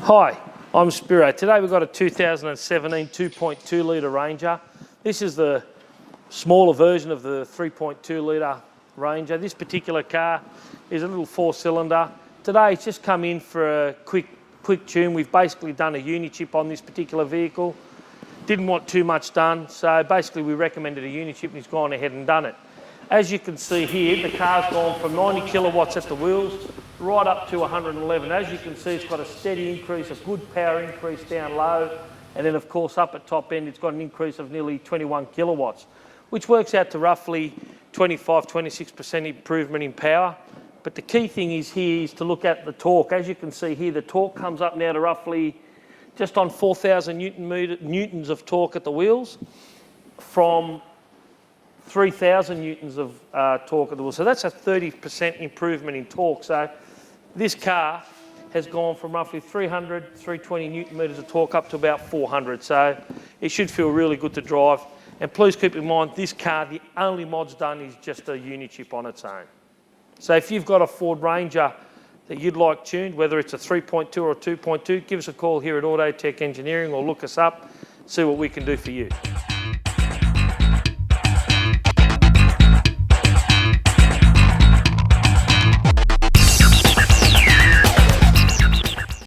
Hi, I'm Spiro. Today we've got a 2017 2.2 litre Ranger. This is the smaller version of the 3.2 litre Ranger. This particular car is a little 4-cylinder. Today it's just come in for a quick tune. We've basically done a Unichip on this particular vehicle. Didn't want too much done, so basically we recommended a Unichip and he's gone ahead and done it. As you can see here, the car's gone from 90 kilowatts at the wheels right up to 111. As you can see, it's got a steady increase, a good power increase down low, and then of course up at top end it's got an increase of nearly 21 kilowatts, which works out to roughly 25–26% improvement in power. But the key thing is here is to look at the torque. As you can see here, the torque comes up now to roughly just on 4,000 newtons of torque at the wheels from 3,000 newtons of torque at the wheels. So that's a 30% improvement in torque. So this car has gone from roughly 300, 320 newton meters of torque up to about 400. So it should feel really good to drive. And please keep in mind, this car, the only mods done is just a Unichip on its own. So if you've got a Ford Ranger that you'd like tuned, whether it's a 3.2 or a 2.2, give us a call here at Auto Tech Engineering or look us up, see what we can do for you.